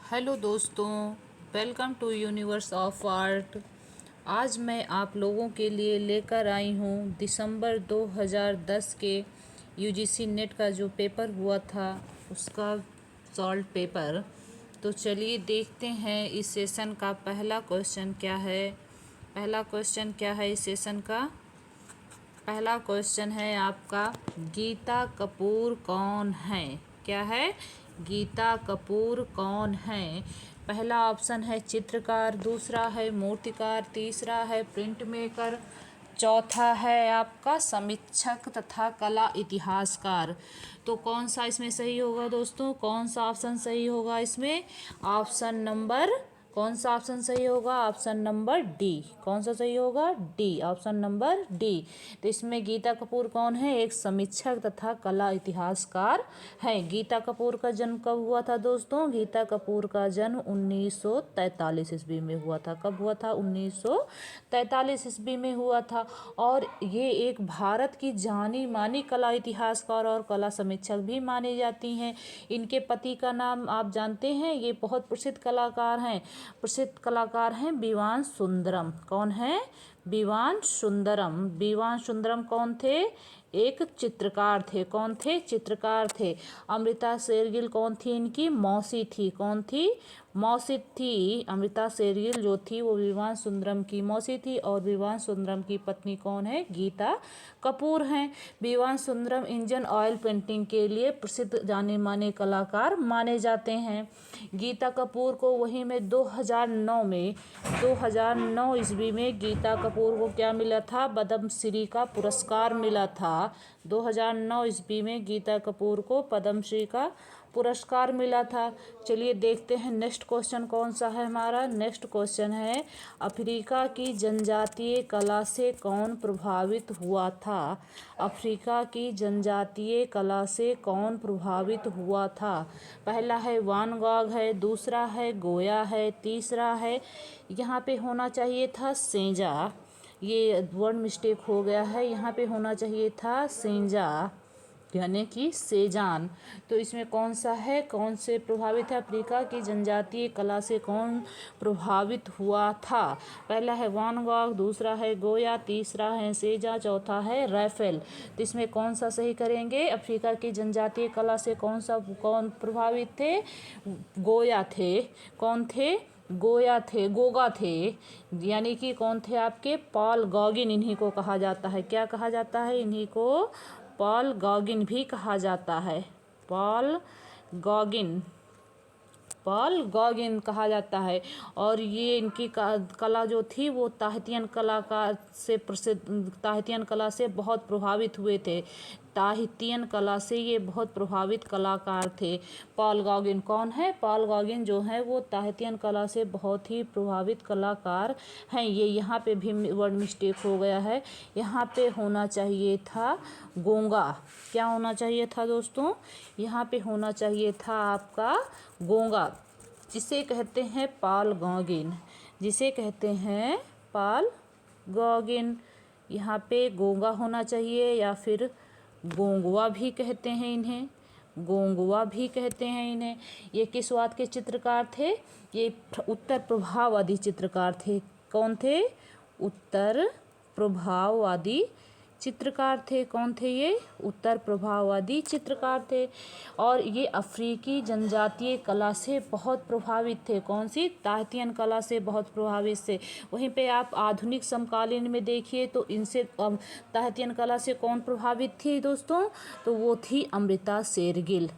Hello दोस्तों, welcome to universe of art. आज मैं आप लोगों के लिए लेकर आई हूँ दिसंबर 2010 के यूजीसी नेट का जो पेपर हुआ था उसका सॉल्व पेपर। तो चलिए देखते हैं इस सेशन का पहला क्वेश्चन क्या है। पहला क्वेश्चन क्या है इस सेशन का? पहला क्वेश्चन है आपका, गीता कपूर कौन है? क्या है? गीता कपूर कौन है? पहला ऑप्शन है चित्रकार, दूसरा है मूर्तिकार, तीसरा है प्रिंट मेकर, चौथा है आपका समीक्षक तथा कला इतिहासकार। तो कौन सा इसमें सही होगा दोस्तों? कौन सा ऑप्शन सही होगा इसमें? ऑप्शन नंबर कौन सा ऑप्शन सही होगा? Option number D. कौन सा सही होगा? D, option number D. तो इसमें गीता कपूर कौन है? एक समीक्षक तथा कला इतिहासकार है। गीता कपूर का जन्म कब हुआ था दोस्तों? गीता कपूर का जन्म 1943 ईस्वी में हुआ था। कब हुआ था? 1943 ईस्वी में हुआ था। और ये एक भारत की जानी मानी कला इतिहासकार और कला समीक्षक भी मानी जाती हैं। इनके पति का नाम आप जानते हैं? ये बहुत प्रसिद्ध कलाकार हैं विवान सुंदरम। कौन है? विवान सुंदरम। विवान सुंदरम कौन थे? एक चित्रकार थे। कौन थे? चित्रकार थे। अमृता शेरगिल कौन थी? इनकी मौसी थी। कौन थी? मौसी थी। अमृता शेरगिल जो थी वो विवान सुंदरम की मौसी थी। और विवान सुंदरम की पत्नी कौन है? गीता कपूर हैं। Vivan Sundaram engine oil painting के लिए प्रसिद्ध जाने माने कलाकार माने जाते हैं। गीता कपूर को वहीं में 2009 ईस्वी में गीता कपूर को क्या मिला था? पद्मश्री का पुरस्कार मिला था। 2009 ईस्वी में गीता कपूर को पद्मश्री का पुरस्कार मिला था। चलिए देखते हैं नेक्स्ट क्वेश्चन कौन सा है हमारा। नेक्स्ट क्वेश्चन है, अफ्रीका की जनजातीय कला से कौन प्रभावित हुआ था? अफ्रीका की जनजातीय कला से कौन प्रभावित हुआ था? पहला है वान गॉग है, दूसरा है गोया है, तीसरा है, यहाँ पे होना चाहिए था सेंजा। ये वर्ड मिस्टेक हो गया है, यहाँ पे होना चाहिए था सेंजा यानी कि सेजान। तो इसमें कौन सा है? कौन से प्रभावित है? अफ्रीका की जनजातीय कला से कौन प्रभावित हुआ था? पहला है वान गॉग, दूसरा है गोया, तीसरा है सेजा, चौथा है रैफेल। तो इसमें कौन सा सही करेंगे? अफ्रीका की जनजातीय कला से कौन प्रभावित थे? गोया थे। कौन थे? गोगा थे। यानी कि कौन थे आपके? पॉल गॉगिन इन्हीं को कहा जाता है। क्या कहा जाता है इन्हीं को? पॉल गॉगिन भी कहा जाता है। पॉल गॉगिन कहा जाता है। और ये इनकी कला जो थी वो ताहितियन कला से बहुत प्रभावित हुए थे। ताहितियन कला से ये बहुत प्रभावित कलाकार थे। पॉल गॉगिन कौन है? पॉल गॉगिन जो है वो ताहितियन कला से बहुत ही प्रभावित कलाकार हैं। ये यहाँ पे भी वर्ड मिस्टेक हो गया है, यहाँ पे होना चाहिए था गोंगा। क्या होना चाहिए था दोस्तों? यहाँ पे होना चाहिए था आपका गोंगा, जिसे कहते हैं पॉल गॉगिन। जिसे कहते हैं पॉल गॉगिन। यहाँ पे गोंगा होना चाहिए या फिर गोंगवा भी कहते हैं इन्हें। गोंगवा भी कहते हैं इन्हें। ये किस वाद के चित्रकार थे? ये उत्तर प्रभाववादी चित्रकार थे। कौन थे? उत्तर प्रभाववादी चित्रकार थे। कौन थे ये? उत्तर प्रभाववादी चित्रकार थे। और ये अफ्रीकी जनजातीय कला से बहुत प्रभावित थे। कौन सी? ताहितियन कला से बहुत प्रभावित थे। वहीं पे आप आधुनिक समकालीन में देखिए तो इनसे ताहितियन कला से कौन प्रभावित थी दोस्तों? तो वो थी अमृता शेरगिल,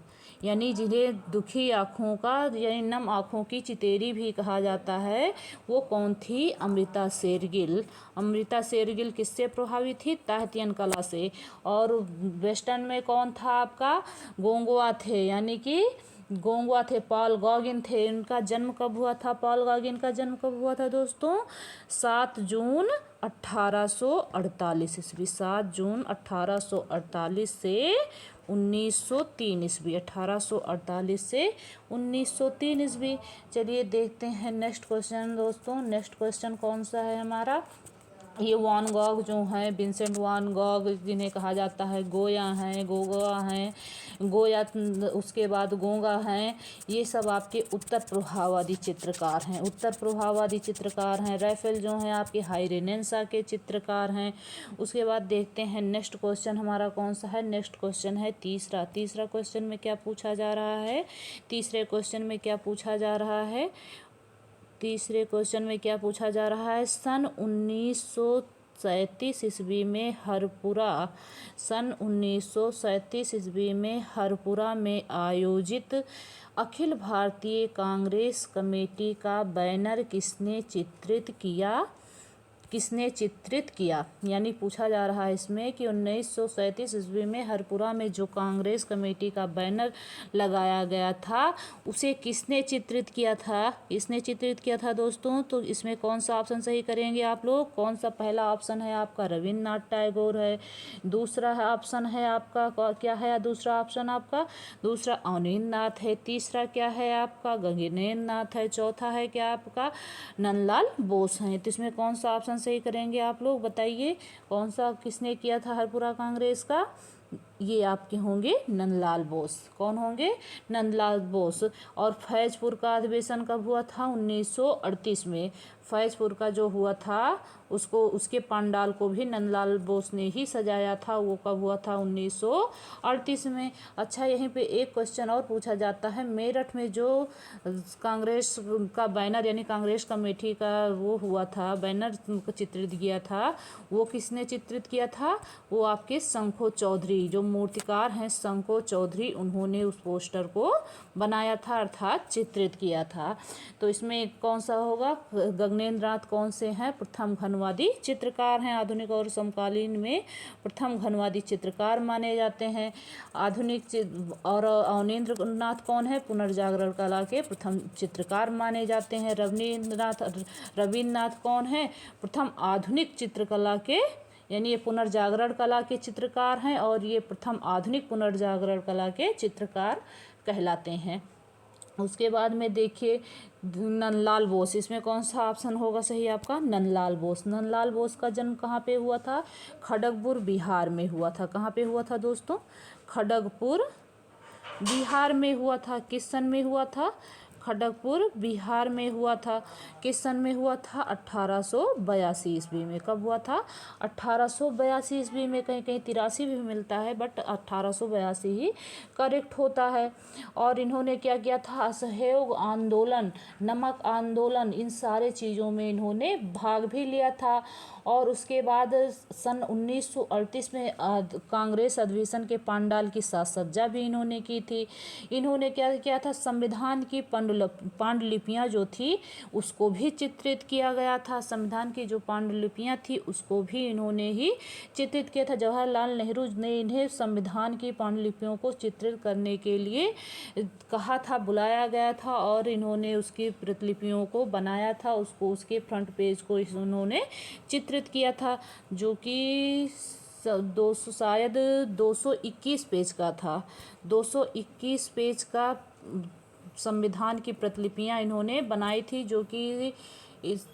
यानी जिन्हें दुखी आँखों का यानी नम आँखों की चितेरी भी कहा जाता है। वो कौन थी? अमृता शेरगिल। अमृता शेरगिल किससे प्रभावित थी? ताहितियन कला से। और वेस्टर्न में कौन था आपका? गोंगवा थे, यानी कि गोंगवा थे। पॉल गॉगिन थे। उनका जन्म कब हुआ था? पॉल गॉगिन का जन्म कब हुआ था दोस्तों? 7 जून 1848 ईस्वी। 7 जून 1848 से 1903 ईस्वी। 1848 से 1903 ईस्वी। चलिए देखते हैं नेक्स्ट क्वेश्चन दोस्तों। नेक्स्ट क्वेश्चन कौन सा है हमारा? ये वान गॉग जो हैं, विंसेंट वान गॉग जिन्हें कहा जाता है, गोया हैं, गोगा हैं, गोया, उसके बाद गोगा हैं, ये सब आपके उत्तर प्रभाववादी चित्रकार हैं, उत्तर प्रभाववादी चित्रकार हैं। रैफेल जो हैं आपके हाई रेनेसां के चित्रकार हैं। उसके बाद देखते हैं नेक्स्ट क्वेश्चन हमारा कौन सा है। नेक्स्ट क्वेश्चन है तीसरा क्वेश्चन में क्या पूछा जा रहा है, तीसरे क्वेश्चन में क्या पूछा जा रहा है, तीसरे क्वेश्चन में क्या पूछा जा रहा है। सन 1937 ईस्वी में हरपुरा, सन 1937 ईस्वी में हरपुरा में आयोजित अखिल भारतीय कांग्रेस कमेटी का बैनर किसने चित्रित किया, किसने चित्रित किया। यानी पूछा जा रहा है इसमें कि 1937 ईस्वी में हरपुरा में जो कांग्रेस कमेटी का बैनर लगाया गया था उसे किसने चित्रित किया था, इसने चित्रित किया था दोस्तों। तो इसमें कौन सा ऑप्शन सही करेंगे आप लोग, कौन सा पहला ऑप्शन है आपका रविन्द्रनाथ टैगोर है, दूसरा है ऑप्शन है आपका क्या है, दूसरा ऑप्शन आपका दूसरा अवनींद्रनाथ है, तीसरा क्या है आपका गगनेन्द्र नाथ है, चौथा है क्या आपका नंदलाल बोस है। तो इसमें कौन सा ऑप्शन सही करेंगे आप लोग, बताइए कौन सा किसने किया था हरपुरा कांग्रेस का। ये आपके होंगे नंदलाल बोस। कौन होंगे, नंदलाल बोस। और फैजपुर का अधिवेशन कब हुआ था, 1938 में। फैजपुर का जो हुआ था उसको, उसके पंडाल को भी नंदलाल बोस ने ही सजाया था। वो कब हुआ था, 1938 में। अच्छा, यहीं पे एक क्वेश्चन और पूछा जाता है, मेरठ में जो कांग्रेस का बैनर यानी कांग्रेस कमेटी का वो हुआ था, बैनर चित्रित किया था, वो किसने चित्रित किया था। वो आपके शंखो चौधरी, जो मूर्तिकार हैं शंखो चौधरी, उन्होंने उस पोस्टर को बनाया था अर्थात चित्रित किया था। तो इसमें कौन सा होगा, गगनेन्द्र नाथ कौन से हैं, प्रथम घनवादी चित्रकार हैं। आधुनिक और समकालीन में प्रथम घनवादी चित्रकार माने जाते हैं। आधुनिक और अवनींद्र नाथ कौन है, पुनर्जागरण कला के प्रथम चित्रकार माने जाते हैं। रविन्द्रनाथ कौन है, प्रथम आधुनिक चित्रकला के, यानी ये पुनर्जागरण कला के चित्रकार हैं और ये प्रथम आधुनिक पुनर्जागरण कला के चित्रकार कहलाते हैं। उसके बाद में देखिए नंदलाल बोस, इसमें कौन सा ऑप्शन होगा सही आपका, नंदलाल बोस। नंदलाल बोस का जन्म कहाँ पे हुआ था, खड़गपुर बिहार में हुआ था। कहाँ पे हुआ था दोस्तों, खड़गपुर बिहार में हुआ था। किस सन में हुआ था, खड़गपुर बिहार में हुआ था। किस सन में हुआ था, 1882 ईस्वी में। कब हुआ था, 1882 ईस्वी में। कहीं कहीं 83 भी मिलता है बट 1882 ही करेक्ट होता है। और इन्होंने क्या किया था, असहयोग आंदोलन, नमक आंदोलन, इन सारे चीज़ों में इन्होंने भाग भी लिया था। और उसके बाद सन 1938 में कांग्रेस अधिवेशन के पांडाल की साज सज्जा भी इन्होंने की थी। इन्होंने क्या किया था, संविधान की पांडुलिपियाँ जो थी उसको भी चित्रित किया गया था। संविधान की जो पांडुलिपियाँ थी उसको भी इन्होंने ही चित्रित किया था। जवाहरलाल नेहरू ने इन्हें संविधान की पांडुलिपियों को चित्रित करने के लिए कहा था, बुलाया गया था और इन्होंने उसकी प्रतिलिपियों को बनाया था, उसको उसके फ्रंट पेज को उन्होंने चित्रित किया था, जो कि 200 शायद 221 पेज का था। 221 पेज का संविधान की प्रतिलिपियां इन्होंने बनाई थी, जो कि इस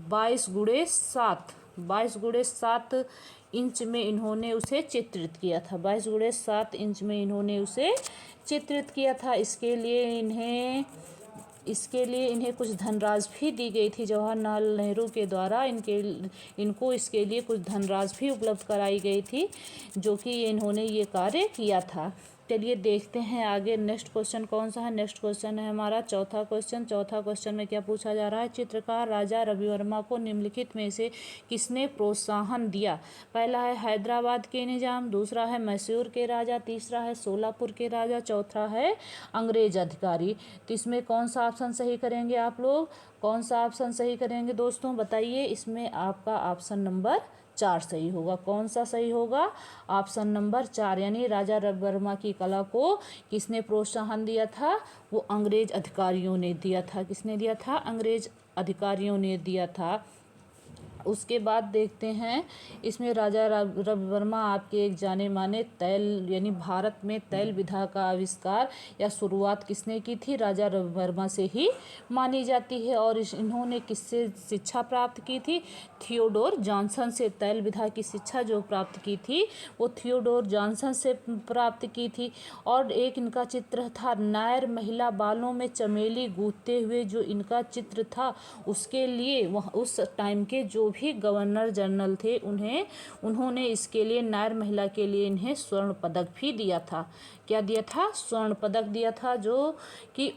22x7 इंच में इन्होंने उसे चित्रित किया था। 22x7 इंच में इन्होंने उसे चित्रित किया था। इसके लिए इन्हें कुछ धनराशि भी दी गई थी जवाहरलाल नेहरू के द्वारा। इनको इसके लिए कुछ धनराशि भी उपलब्ध कराई गई थी, जो कि इन्होंने ये कार्य किया था। चलिए देखते हैं आगे नेक्स्ट क्वेश्चन कौन सा है। नेक्स्ट क्वेश्चन है हमारा चौथा क्वेश्चन में क्या पूछा जा रहा है, चित्रकार राजा रवि वर्मा को निम्नलिखित में से किसने प्रोत्साहन दिया। पहला है हैदराबाद के निजाम, दूसरा है मैसूर के राजा, तीसरा है सोलापुर के राजा, चौथा है अंग्रेज अधिकारी। तो इसमें कौन सा ऑप्शन सही करेंगे आप लोग, कौन सा ऑप्शन सही करेंगे दोस्तों, बताइए। इसमें आपका ऑप्शन नंबर 4 सही होगा। कौन सा सही होगा, ऑप्शन नंबर 4, यानी राजा रवि वर्मा की कला को किसने प्रोत्साहन दिया था, वो अंग्रेज अधिकारियों ने दिया था। किसने दिया था, अंग्रेज अधिकारियों ने दिया था। उसके बाद देखते हैं इसमें राजा रविवर्मा आपके एक जाने माने तैल यानी भारत में तैल विधा का आविष्कार या शुरुआत किसने की थी? राजा रविवर्मा से ही मानी जाती है। और इन्होंने किससे शिक्षा प्राप्त की थी? थियोडोर जॉनसन से। तैल विधा की शिक्षा जो प्राप्त की थी वो थियोडोर जॉनसन से प्राप्त की थी। और एक इनका चित्र था नायर महिला बालों में चमेली गूंथते हुए, जो इनका चित्र था उसके लिए वह उस टाइम के जो भी गवर्नर जनरल थे उन्होंने इसके लिए नायर महिला के लिए इन्हें स्वर्ण पदक भी दिया था। क्या दिया था? स्वर्ण पदक दिया था, जो कि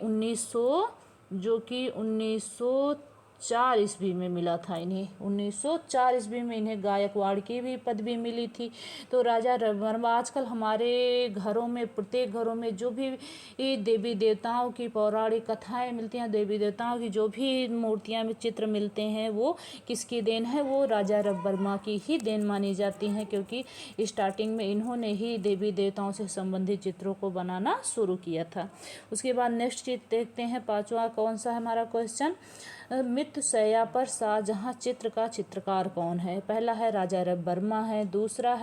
1904 ईस्वी में मिला था इन्हें। 1904 ईस्वी में इन्हें गायकवाड़ की भी पदवी मिली थी। तो राजा रविवर्मा, आजकल हमारे घरों में, प्रत्येक घरों में जो भी देवी देवताओं की पौराणिक कथाएं मिलती हैं, देवी देवताओं की जो भी मूर्तियां में चित्र मिलते हैं, वो किसकी देन है? वो राजा रविवर्मा की ही देन मानी जाती हैं, क्योंकि स्टार्टिंग में इन्होंने ही देवी देवताओं से संबंधित चित्रों को बनाना शुरू किया था। उसके बाद नेक्स्ट चित्र देखते हैं, पांचवा कौन सा है हमारा क्वेश्चन? मृत्युशैया पर शाहजहां चित्र का चित्रकार कौन है? पहला है राजा रविवर्मा है, दूसरा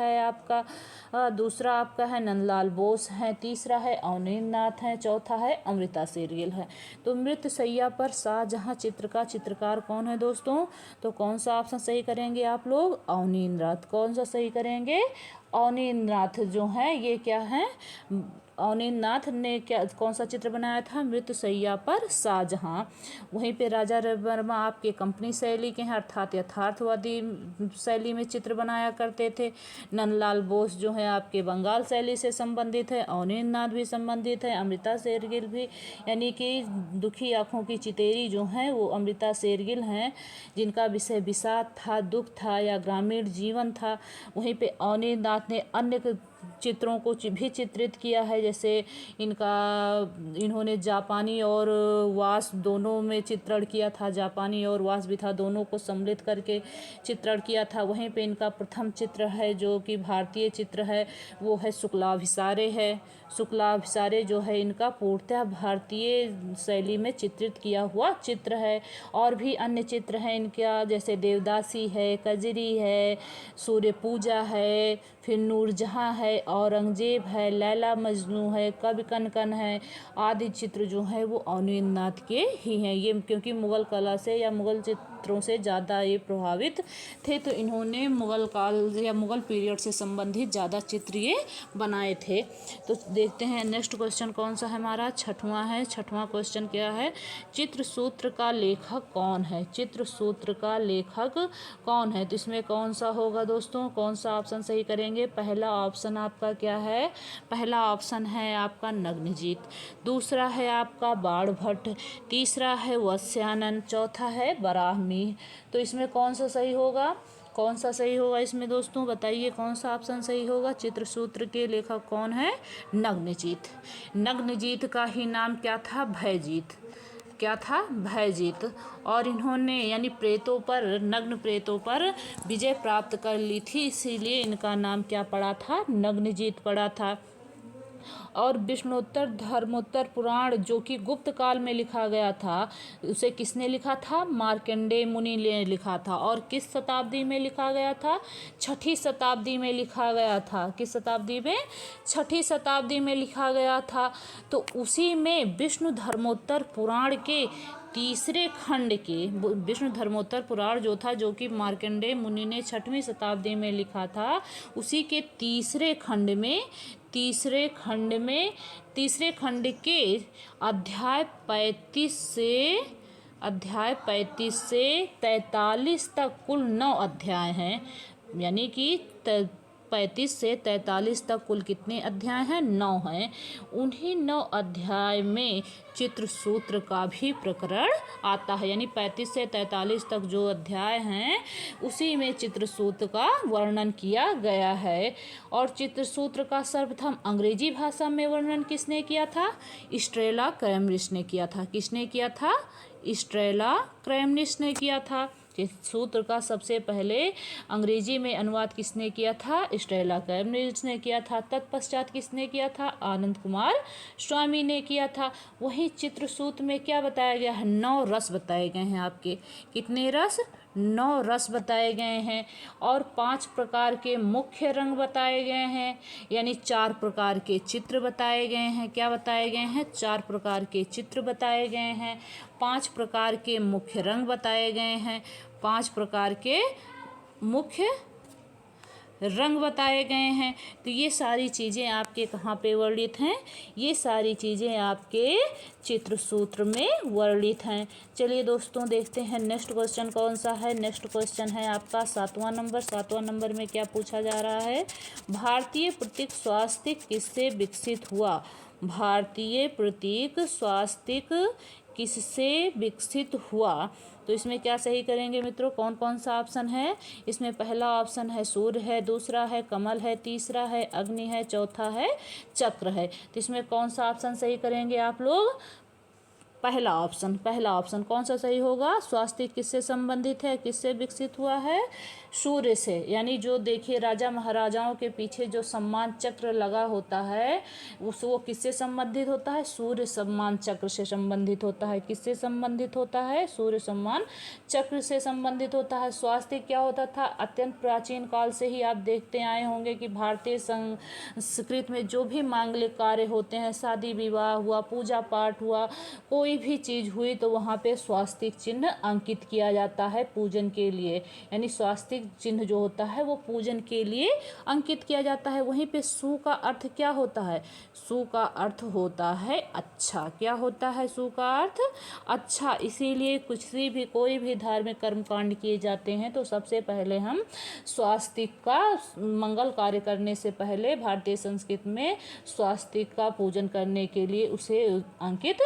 आपका है नंदलाल बोस है, तीसरा है अवनींद्रनाथ है, चौथा है अमृता शेरगिल है। तो मृत्युशैया पर शाहजहां चित्र का चित्रकार कौन है दोस्तों? तो कौन सा ऑप्शन सही करेंगे आप लोग? अवनींद्रनाथ। कौन सा सही करेंगे? अवनींद्रनाथ जो है ये क्या है? अवनींद्रनाथ ने कौन सा चित्र बनाया था? मृत्युशैया पर शाहजहां। वहीं पे राजा रविवर्मा आपके कंपनी शैली के हैं, अर्थात यथार्थवादी शैली में चित्र बनाया करते थे। नंदलाल बोस जो है आपके बंगाल शैली से संबंधित है। अवनींद्रनाथ भी संबंधित है। अमृता शेरगिल भी, यानी कि दुखी आंखों की चितेरी जो है वो अमृता शेरगिल हैं, जिनका विषय विषाद था, दुख था या ग्रामीण जीवन था। वहीं पे अवनींद्रनाथ ने अन्य चित्रों को भी चित्रित किया है, जैसे इन्होंने जापानी और वास दोनों में चित्रण किया था। जापानी और वास विधा दोनों को सम्मिलित करके चित्रण किया था। वहीं पे इनका प्रथम चित्र है जो कि भारतीय चित्र है, वो है शुक्लाभिसारे है। शुक्लाभिसारे जो है इनका पूर्णतः भारतीय शैली में चित्रित किया हुआ चित्र है। और भी अन्य चित्र हैं इनका, जैसे देवदासी है, कजरी है, सूर्य पूजा है, फिर नूरजहां है, औरंगजेब है, लैला मजनू है, कवि कनकन है, आदि चित्र जो है वो अवनींद्रनाथ के ही हैं। ये क्योंकि मुगल कला से या मुगल चित्रों से ज़्यादा ये प्रभावित थे, तो इन्होंने मुगल काल या मुगल पीरियड से संबंधित ज़्यादा चित्र ये बनाए थे। तो देखते हैं नेक्स्ट क्वेश्चन कौन सा है हमारा? छठवां है। छठवां क्वेश्चन क्या है? चित्रसूत्र का लेखक कौन है? चित्रसूत्र का लेखक कौन है? तो इसमें कौन सा होगा दोस्तों? कौन सा ऑप्शन सही करेंगे? पहला ऑप्शन आपका क्या है? पहला ऑप्शन है आपका नग्नजीत, दूसरा है आपका बाणभट्ट, तीसरा है वत्स्यानंद, चौथा है बराहमीर। तो इसमें कौन सा सही होगा? कौन सा सही होगा इसमें दोस्तों? बताइए कौन सा ऑप्शन सही होगा? चित्रसूत्र के लेखक कौन है? नग्नजीत। नग्नजीत का ही नाम क्या था? भयजीत। क्या था? भयजीत। और इन्होंने यानी प्रेतों पर, नग्न प्रेतों पर विजय प्राप्त कर ली थी, इसीलिए इनका नाम क्या पड़ा था? नग्नजीत पड़ा था। और विष्णुत्तर धर्मोत्तर पुराण जो कि गुप्त काल में लिखा गया था, उसे किसने लिखा था? मार्कंडेय मुनि ने लिखा था। और किस शताब्दी में लिखा गया था? छठी शताब्दी में लिखा गया था। किस शताब्दी में? छठी शताब्दी में लिखा गया था। तो उसी में विष्णु धर्मोत्तर पुराण के तीसरे खंड के, विष्णु धर्मोत्तर पुराण जो था, जो कि मार्कंडेय मुनि ने छठवीं शताब्दी में लिखा था, उसी के तीसरे खंड के अध्याय 35 से 43 तक कुल 9 अध्याय हैं। यानी कि 35 से 43 तक कुल कितने अध्याय हैं? 9 हैं। उन्हीं 9 अध्याय में चित्रसूत्र का भी प्रकरण आता है। यानी 35 से 43 तक जो अध्याय हैं उसी में चित्रसूत्र का वर्णन किया गया है। और चित्रसूत्र का सर्वप्रथम अंग्रेजी भाषा में वर्णन किसने किया था? स्ट्रेला क्रैमनिस ने किया था। किसने किया था? स्ट्रेला क्रैमनिस ने किया था। सूत्र का सबसे पहले अंग्रेजी में अनुवाद किसने किया था? स्ट्रेला क्रैमनिस ने किया था। तत्पश्चात किसने किया था? आनंद कुमार स्वामी ने किया था। वहीं चित्रसूत्र में क्या बताया गया है? 9 रस बताए गए हैं आपके। कितने रस? 9 रस बताए गए हैं और 5 प्रकार के मुख्य रंग बताए गए हैं, यानी 4 प्रकार के चित्र बताए गए हैं। क्या बताए गए हैं? 4 प्रकार के चित्र बताए गए हैं, 5 प्रकार के मुख्य रंग बताए गए हैं, 5 प्रकार के मुख्य रंग बताए गए हैं। तो ये सारी चीज़ें आपके कहाँ पे वर्णित हैं? ये सारी चीज़ें आपके चित्र सूत्र में वर्णित हैं। चलिए दोस्तों देखते हैं नेक्स्ट क्वेश्चन कौन सा है। नेक्स्ट क्वेश्चन है आपका 7वां नंबर। 7वां नंबर में क्या पूछा जा रहा है? भारतीय प्रतीक स्वास्तिक किससे विकसित हुआ? भारतीय प्रतीक स्वास्तिक किससे विकसित हुआ? तो इसमें क्या सही करेंगे मित्रों? कौन कौन सा ऑप्शन है इसमें? पहला ऑप्शन है सूर्य है, दूसरा है कमल है, तीसरा है अग्नि है, चौथा है चक्र है। तो इसमें कौन सा ऑप्शन सही करेंगे आप लोग? पहला ऑप्शन कौन सा सही होगा? स्वास्तिक किससे संबंधित है, किससे विकसित हुआ है? सूर्य से। यानी जो देखिए राजा महाराजाओं के पीछे जो सम्मान चक्र लगा होता है वो किससे संबंधित होता है? सूर्य सम्मान चक्र से संबंधित होता है। किससे संबंधित होता है? सूर्य सम्मान चक्र से संबंधित होता है। स्वास्तिक क्या होता था? अत्यंत प्राचीन काल से ही आप देखते आए होंगे कि भारतीय संस्कृति में जो भी मांगलिक कार्य होते हैं, शादी विवाह हुआ, पूजा पाठ हुआ, कोई भी चीज़ हुई तो वहाँ पे स्वास्तिक चिन्ह अंकित किया जाता है पूजन के लिए। यानी स्वास्तिक चिन्ह जो होता है वो पूजन के लिए अंकित किया जाता है। वहीं पे सु का अर्थ क्या होता है? सु का अर्थ होता है अच्छा। क्या होता है सु का अर्थ? अच्छा। इसीलिए कोई भी धार्मिक कर्मकांड किए जाते हैं तो सबसे पहले हम स्वास्तिक का मंगल कार्य करने से पहले भारतीय संस्कृति में स्वास्तिक का पूजन करने के लिए उसे अंकित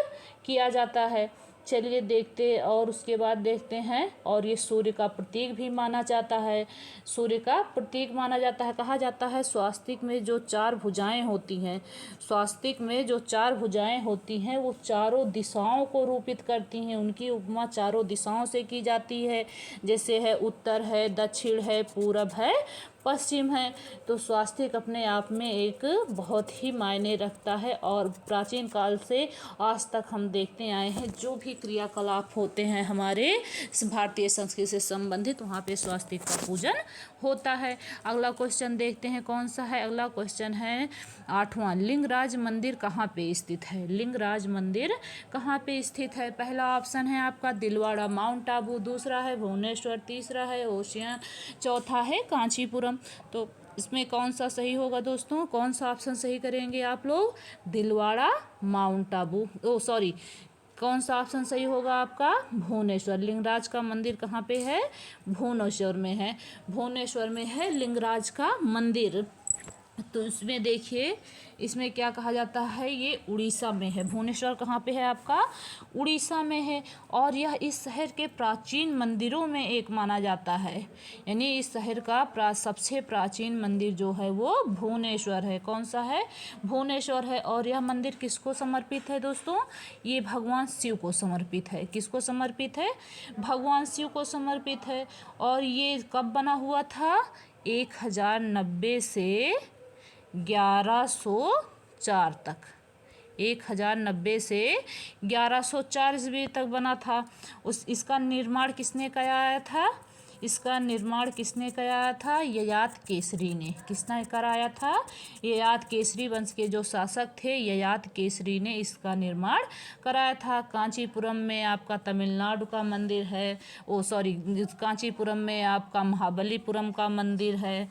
किया जाता है। चलिए देखते और उसके बाद देखते हैं। और ये सूर्य का प्रतीक भी माना जाता है। सूर्य का प्रतीक माना जाता है। कहा जाता है स्वास्तिक में जो 4 भुजाएं होती हैं, स्वास्तिक में जो 4 भुजाएं होती हैं वो चारों दिशाओं को रूपित करती हैं। उनकी उपमा चारों दिशाओं से की जाती है। जैसे है उत्तर है, दक्षिण है, पूरब है, पश्चिम है। तो स्वास्तिक अपने आप में एक बहुत ही मायने रखता है और प्राचीन काल से आज तक हम देखते आए हैं जो भी क्रियाकलाप होते हैं हमारे भारतीय संस्कृति से संबंधित, वहाँ पे स्वास्तिक का पूजन होता है। अगला क्वेश्चन देखते हैं कौन सा है। अगला क्वेश्चन है 8वां। लिंगराज मंदिर कहाँ पे स्थित है? लिंगराज मंदिर कहाँ पे स्थित है? पहला ऑप्शन है आपका दिलवाड़ा माउंट आबू, दूसरा है भुवनेश्वर, तीसरा है ओशियन, चौथा है कांचीपुरम। तो इसमें कौन सा सही होगा दोस्तों? कौन सा ऑप्शन सही करेंगे आप लोग? दिलवाड़ा माउंट आबू, कौन सा ऑप्शन सही होगा आपका? भुवनेश्वर। लिंगराज का मंदिर कहाँ पे है? भुवनेश्वर में है। भुवनेश्वर में है लिंगराज का मंदिर। तो इसमें देखिए इसमें क्या कहा जाता है? ये उड़ीसा में है। भुवनेश्वर कहाँ पे है आपका? उड़ीसा में है। और यह इस शहर के प्राचीन मंदिरों में एक माना जाता है। यानी इस शहर का सबसे प्राचीन मंदिर जो है वो भुवनेश्वर है। कौन सा है? भुवनेश्वर है। और यह मंदिर किसको समर्पित है दोस्तों? ये भगवान शिव को समर्पित है। किसको समर्पित है? भगवान शिव को समर्पित है। और ये कब बना हुआ था? 1090 से 1104 तक। 1090 से 1104 ईस्वी तक बना था। इसका निर्माण किसने कराया था? इसका निर्माण किसने कराया था? ययाति केसरी ने। किसने कराया था? ययाति केसरी वंश के जो शासक थे ययाति केसरी ने इसका निर्माण कराया था। कांचीपुरम में आपका तमिलनाडु का मंदिर है। कांचीपुरम में आपका महाबलीपुरम का मंदिर है।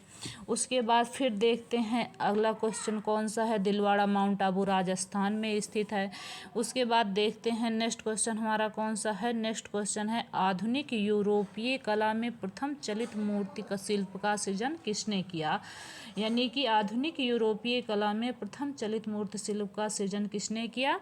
उसके बाद फिर देखते हैं अगला क्वेश्चन कौन सा है। दिलवाड़ा माउंट आबू राजस्थान में स्थित है। उसके बाद देखते हैं नेक्स्ट क्वेश्चन हमारा कौन सा है। नेक्स्ट क्वेश्चन है आधुनिक यूरोपीय कला में प्रथम चलित मूर्ति का शिल्प का सृजन किसने किया? यानी कि आधुनिक यूरोपीय कला में प्रथम चलित मूर्ति शिल्प का सृजन किसने किया?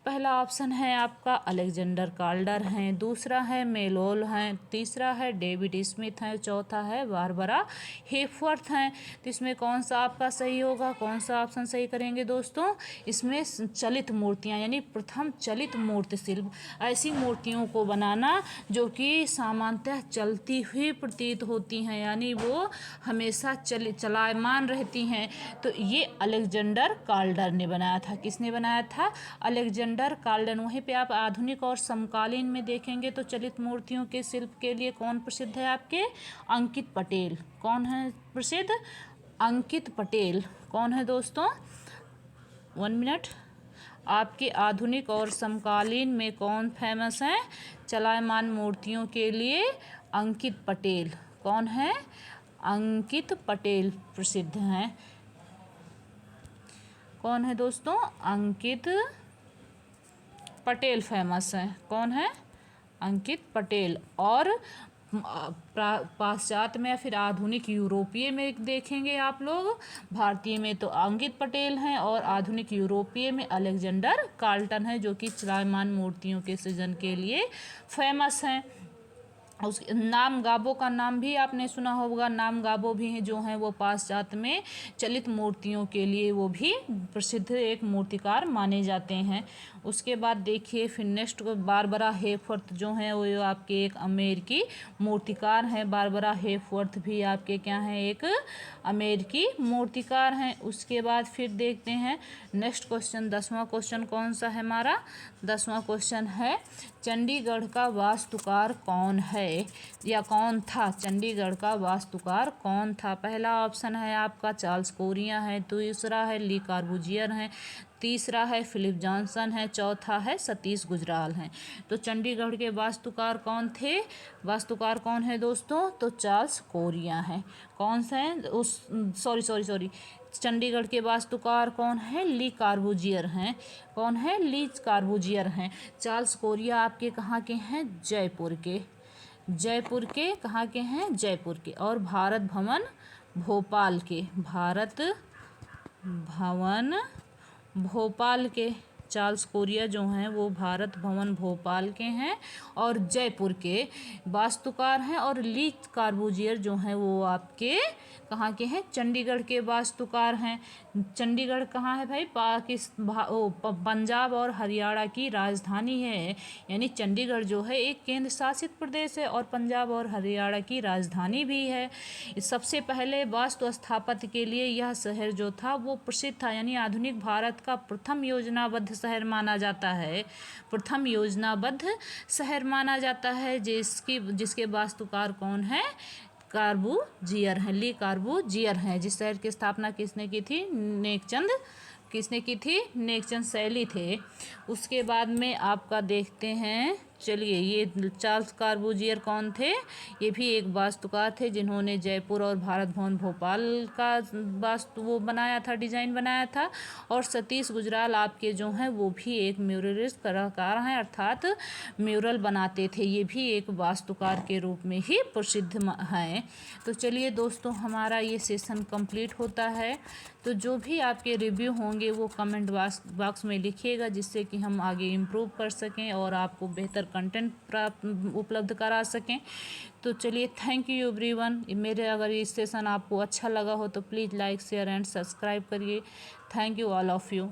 पहला ऑप्शन है आपका अलेक्जेंडर काल्डर हैं, दूसरा है मेलोल हैं, तीसरा है डेविड स्मिथ हैं, चौथा है बारबरा हेपवर्थ हैं। तो इसमें कौन सा आपका सही होगा? कौन सा ऑप्शन सही करेंगे दोस्तों? इसमें चलित मूर्तियाँ यानी प्रथम चलित मूर्ति शिल्प, ऐसी मूर्तियों को बनाना जो कि सामान्यतः चलती हुई भी प्रतीत होती हैं, यानी वो हमेशा चलायमान रहती हैं। तो ये अलेक्जेंडर काल्डर ने बनाया था। किसने बनाया था? Alexander Calder. वहीं पे आप आधुनिक और समकालीन में देखेंगे तो चलित मूर्तियों के शिल्प के लिए कौन प्रसिद्ध है? आपके अंकित पटेल। कौन है प्रसिद्ध? अंकित पटेल। कौन है दोस्तों? 1 मिनट। आपके आधुनिक और समकालीन में कौन फेमस है चलायमान मूर्तियों के लिए? अंकित पटेल। कौन है? अंकित पटेल प्रसिद्ध हैं। कौन है दोस्तों? अंकित पटेल फेमस है। कौन है? अंकित पटेल। और पाश्चात्य में या फिर आधुनिक यूरोपीय में देखेंगे आप लोग, भारतीय में तो अंकित पटेल हैं और आधुनिक यूरोपीय में अलेक्जेंडर कार्ल्टन है, जो कि चलायमान मूर्तियों के सृजन के लिए फेमस हैं। उस नाम गाबो का नाम भी आपने सुना होगा। नाम गाबो भी हैं जो हैं वो पाश्चात्य में चलित मूर्तियों के लिए वो भी प्रसिद्ध एक मूर्तिकार माने जाते हैं। उसके बाद देखिए फिर नेक्स्ट बारबरा हेपवर्थ जो हैं वो आपके एक अमेरिकी मूर्तिकार हैं। बारबरा हेपवर्थ भी आपके क्या हैं? एक अमेरिकी मूर्तिकार हैं। उसके बाद फिर देखते हैं नेक्स्ट क्वेश्चन। 10वां क्वेश्चन कौन सा है हमारा? 10वां क्वेश्चन है चंडीगढ़ का वास्तुकार कौन है या कौन था? चंडीगढ़ का वास्तुकार कौन था? पहला ऑप्शन है आपका चार्ल्स कोरिया है, दूसरा है ली कार्बूजियर है, तीसरा है फिलिप जॉनसन है, चौथा है सतीश गुजराल हैं। तो चंडीगढ़ के वास्तुकार कौन थे? वास्तुकार कौन है दोस्तों? तो चार्ल्स कोरिया है। कौन से हैं? सॉरी चंडीगढ़ के वास्तुकार कौन है? ली कार्बूजियर हैं। कौन है? ली कार्बूजियर हैं। चार्ल्स कोरिया आपके कहाँ के हैं? जयपुर के। जयपुर के कहाँ के हैं? जयपुर के। और भारत भवन भोपाल के। भारत भवन भोपाल के चार्ल्स कोरिया जो हैं वो भारत भवन भोपाल के हैं और जयपुर के वास्तुकार हैं। और ली कार्बूजियर जो हैं वो आपके कहाँ के हैं? चंडीगढ़ के वास्तुकार हैं। चंडीगढ़ कहाँ है भाई? पंजाब और हरियाणा की राजधानी है। यानी चंडीगढ़ जो है एक केंद्र शासित प्रदेश है और पंजाब और हरियाणा की राजधानी भी है। सबसे पहले वास्तु स्थापत्य के लिए यह शहर जो था वो प्रसिद्ध था, यानी आधुनिक भारत का प्रथम योजनाबद्ध शहर माना जाता है। प्रथम योजनाबद्ध शहर माना जाता है जिसके वास्तुकार कौन है? कार्बूजियर हैं। ली कार्बूजियर हैं। जिस शहर की स्थापना किसने की थी? नेकचंद। किसने की थी? नेकचंद शैली थे। उसके बाद में आपका देखते हैं, चलिए ये चार्ल्स कार्बूजियर कौन थे? ये भी एक वास्तुकार थे जिन्होंने जयपुर और भारत भवन भोपाल का वास्तु वो बनाया था, डिजाइन बनाया था। और सतीश गुजराल आपके जो हैं वो भी एक म्यूरलिस्ट कलाकार हैं, अर्थात म्यूरल बनाते थे। ये भी एक वास्तुकार के रूप में ही प्रसिद्ध हैं। तो चलिए दोस्तों हमारा ये सेशन कंप्लीट होता है। तो जो भी आपके रिव्यू होंगे वो कमेंट बॉक्स में लिखिएगा, जिससे कि हम आगे इम्प्रूव कर सकें और आपको बेहतर कंटेंट उपलब्ध करा सकें। तो चलिए थैंक यू एवरीवन। मेरे अगर ये सेशन आपको अच्छा लगा हो तो please like share and subscribe करिए। Thank you all of you.